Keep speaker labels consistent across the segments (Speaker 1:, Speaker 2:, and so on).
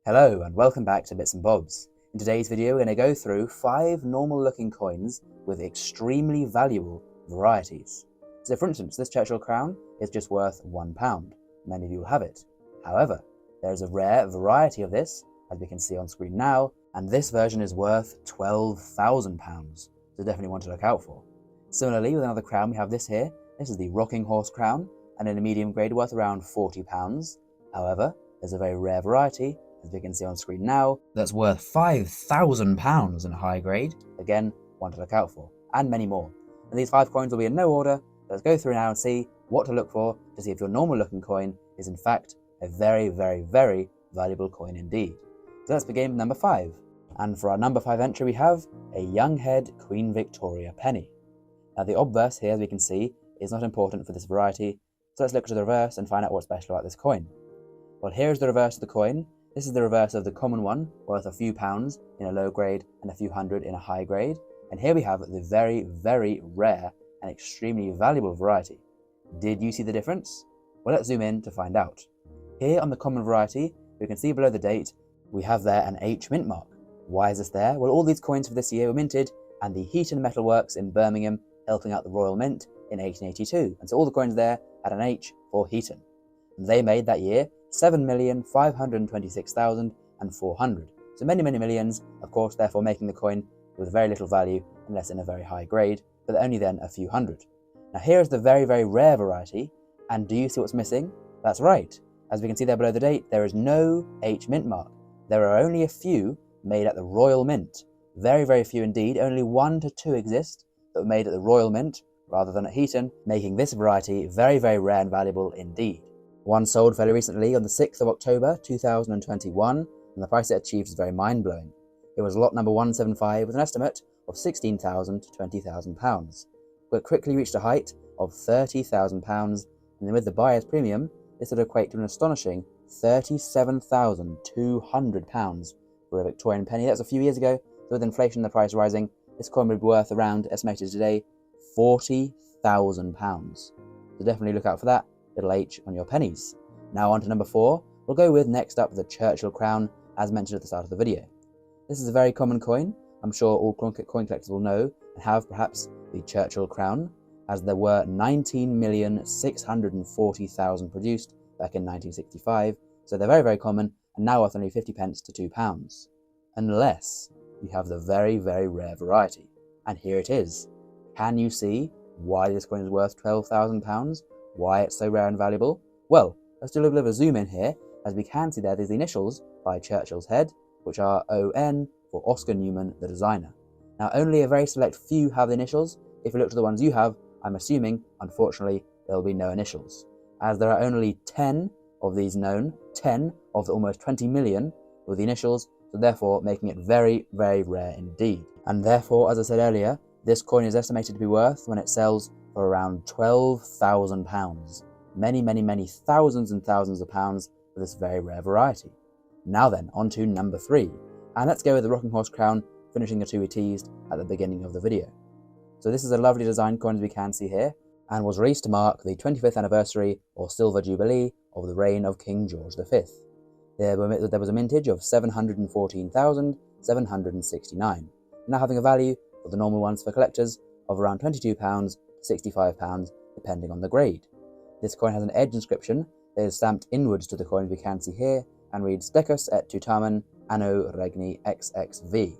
Speaker 1: Hello and welcome back to Bits and Bobs. In today's video we're going to go through 5 normal looking coins with extremely valuable varieties. So for instance, this Churchill crown is just worth £1. Many of you will have it. However, there is a rare variety of this, as we can see on screen now, and this version is worth £12,000, so definitely one to look out for. Similarly, with another crown we have this here. This is the Rocking Horse crown, and in a medium grade worth around £40. However, there's a very rare variety, as we can see on screen now, that's worth £5,000 in a high grade. Again, one to look out for, and many more. And these 5 coins will be in no order. Let's go through now and see what to look for to see if your normal looking coin is in fact a very, very, very valuable coin indeed. So let's begin with number 5. And for our number 5 entry we have a young head Queen Victoria penny. Now the obverse here, as we can see, is not important for this variety, so let's look to the reverse and find out what's special about this coin. Well, here is the reverse of the coin. This is the reverse of the common one, worth a few pounds in a low grade and a few hundred in a high grade. And here we have the very, very rare and extremely valuable variety. Did you see the difference? Well, let's zoom in to find out. Here on the common variety, we can see below the date, we have there an H mint mark. Why is this there? Well, all these coins for this year were minted and the Heaton Metal Works in Birmingham helping out the Royal Mint in 1882. And so all the coins there had an H for Heaton. And they made that year 7,526,400. So many, many millions, of course, therefore making the coin with very little value unless in a very high grade, but only then a few hundred. Now here is the very, very rare variety, and do you see what's missing? That's right. As we can see there below the date, there is no H mint mark. There are only a few made at the Royal Mint. Very, very few indeed. Only 1 to 2 exist that were made at the Royal Mint rather than at Heaton, making this variety very, very rare and valuable indeed. One sold fairly recently on the 6th of October 2021, and the price it achieved is very mind-blowing. It was lot number 175 with an estimate of £16,000 to £20,000, but quickly reached a height of £30,000, and then with the buyer's premium, this would equate to an astonishing £37,200 for a Victorian penny. That was a few years ago, so with inflation and the price rising, this coin would be worth around, estimated today, £40,000. So definitely look out for that little H on your pennies. Now on to number 4, we'll go with next up the Churchill crown, as mentioned at the start of the video. This is a very common coin. I'm sure all coin collectors will know and have perhaps the Churchill crown, as there were 19,640,000 produced back in 1965, so they're very, very common and now worth only 50p to £2. Unless you have the very, very rare variety. And here it is. Can you see why this coin is worth £12,000? Why it's so rare and valuable? Well, let's do a little bit of a zoom in here, as we can see there's the initials by Churchill's head, which are ON for Oscar Newman, the designer. Now, only a very select few have the initials. If you look to the ones you have, I'm assuming, unfortunately, there will be no initials, as there are only 10 of these known, 10 of the almost 20 million with the initials, so therefore making it very, very rare indeed. And therefore, as I said earlier, this coin is estimated to be worth, when it sells, for around £12,000. Many, many, many thousands and thousands of pounds for this very rare variety. Now then, on to number 3. And let's go with the Rocking Horse crown, finishing the 2 we teased at the beginning of the video. So this is a lovely design coin, as we can see here, and was released to mark the 25th anniversary or Silver Jubilee of the reign of King George V. There was a mintage of 714,769, now having a value for the normal ones for collectors of around £22 to £65, depending on the grade. This coin has an edge inscription that is stamped inwards to the coin, we can see here, and reads Decus et Tutamen Anno Regni XXV.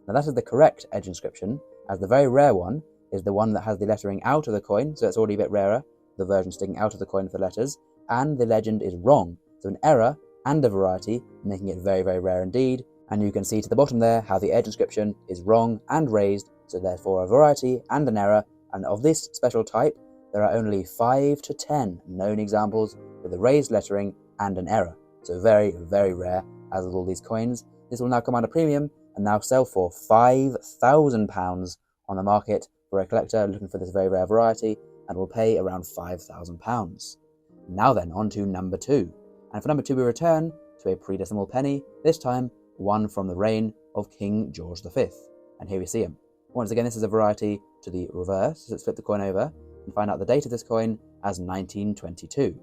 Speaker 1: Now that is the correct edge inscription, as the very rare one is the one that has the lettering out of the coin, so it's already a bit rarer, the version sticking out of the coin for the letters, and the legend is wrong, so an error and a variety, making it very, very rare indeed. And you can see to the bottom there how the edge inscription is wrong and raised, so therefore a variety and an error, and of this special type, there are only 5 to 10 known examples with a raised lettering and an error. So very, very rare, as with all these coins. This will now come under premium and now sell for £5,000 on the market for a collector looking for this very rare variety, and will pay around £5,000. Now then, on to number 2. And for number 2 we return to a pre-decimal penny, this time one from the reign of King George V. And here we see him. Once again, this is a variety to the reverse, so let's flip the coin over and find out the date of this coin as 1922.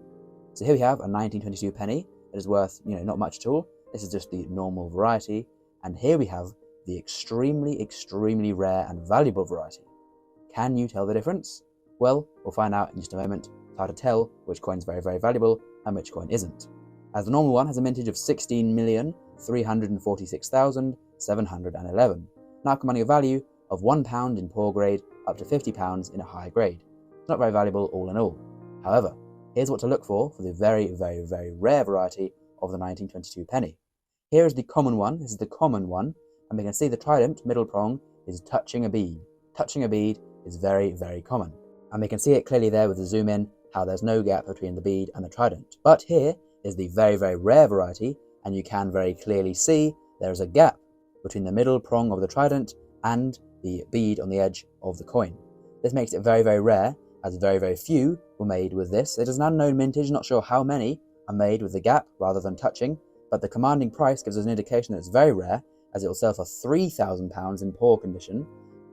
Speaker 1: So here we have a 1922 penny that is worth, not much at all, This is just the normal variety. And here we have the extremely, extremely rare and valuable variety. Can you tell the difference? Well, we'll find out in just a moment how to tell which coin is very, very valuable and which coin isn't. As the normal one has a mintage of 16,346,711, now commanding a value of £1 in poor grade up to £50 in a high grade. It's not very valuable all in all. However, here's what to look for the very, very, very rare variety of the 1922 penny. Here is the common one, this is the common one, and we can see the trident middle prong is touching a bead. Touching a bead is very, very common. And we can see it clearly there with the zoom in, how there's no gap between the bead and the trident. But here is the very, very rare variety, and you can very clearly see there is a gap between the middle prong of the trident and the bead on the edge of the coin. This makes it very, very rare, as very, very few were made with this. It is an unknown mintage, not sure how many are made with the gap rather than touching, but the commanding price gives us an indication that it's very rare, as it will sell for £3,000 in poor condition,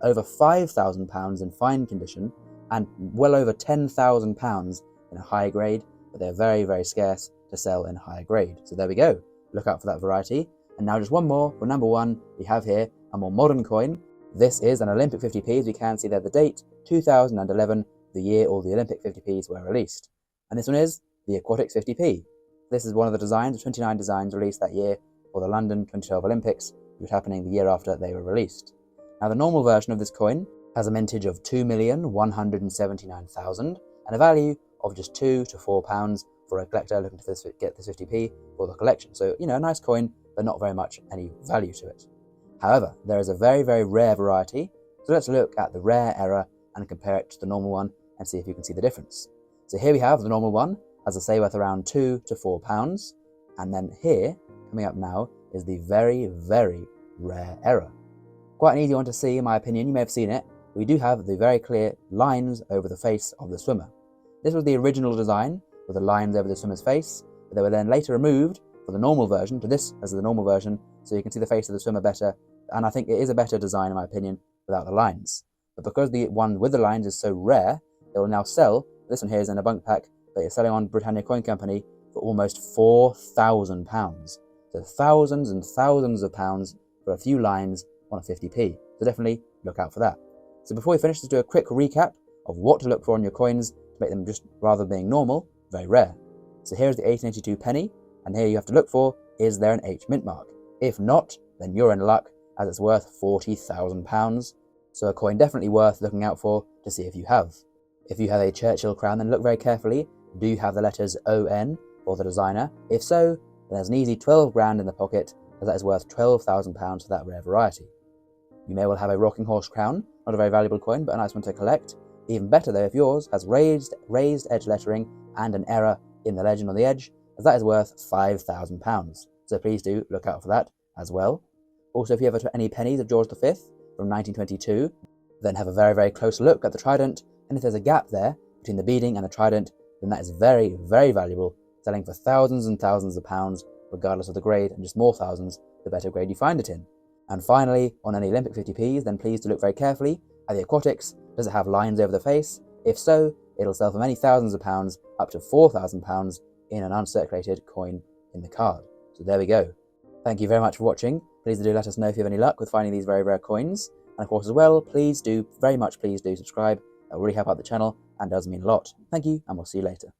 Speaker 1: over £5,000 in fine condition, and well over £10,000 in a high grade, but they're very, very scarce to sell in a high grade. So there we go. Look out for that variety. And now just one more. For number one, we have here a more modern coin. This is an Olympic 50p, as we can see there the date, 2011, the year all the Olympic 50p's were released. And this one is the Aquatics 50p. This is one of the designs, the 29 designs released that year for the London 2012 Olympics, which was happening the year after they were released. Now the normal version of this coin has a mintage of 2,179,000 and a value of just £2 to £4 for a collector looking to get this 50p for the collection. So, a nice coin, but not very much any value to it. However, there is a very, very rare variety. So let's look at the rare error and compare it to the normal one and see if you can see the difference. So here we have the normal one, as I say, worth around £2 to £4. And then here, coming up now, is the very, very rare error. Quite an easy one to see, in my opinion. You may have seen it. We do have the very clear lines over the face of the swimmer. This was the original design, with the lines over the swimmer's face, but they were then later removed for the normal version to this as the normal version, so you can see the face of the swimmer better, and I think it is a better design, in my opinion, without the lines. But because the one with the lines is so rare, they will now sell. This one here is in a bunk pack, but it's selling on Britannia Coin Company for almost £4,000. So thousands and thousands of pounds for a few lines on a 50p. So definitely look out for that. So before we finish, let's do a quick recap of what to look for on your coins to make them, just rather than being normal, very rare. So here's the 1882 penny, and here you have to look for, is there an H mint mark? If not, then you're in luck, as it's worth £40,000. So a coin definitely worth looking out for to see if you have. If you have a Churchill crown, then look very carefully. Do you have the letters ON for the designer? If so, then there's an easy 12 grand in the pocket, as that is worth £12,000 for that rare variety. You may well have a rocking horse crown, not a very valuable coin, but a nice one to collect. Even better though if yours has raised edge lettering and an error in the legend on the edge, as that is worth £5,000. So please do look out for that as well. Also, if you have any pennies of George V from 1922, then have a very, very close look at the trident, and if there's a gap there between the beading and the trident, then that is very, very valuable, selling for thousands and thousands of pounds, regardless of the grade, and just more thousands the better grade you find it in. And finally, on any Olympic 50p's, then please do look very carefully at the Aquatics. Does it have lines over the face? If so, it'll sell for many thousands of pounds, up to £4,000 in an uncirculated coin in the card. So there we go. Thank you very much for watching. Please do let us know if you have any luck with finding these very rare coins. And of course as well, please do, very much please do subscribe. That will really help out the channel and does mean a lot. Thank you, and we'll see you later.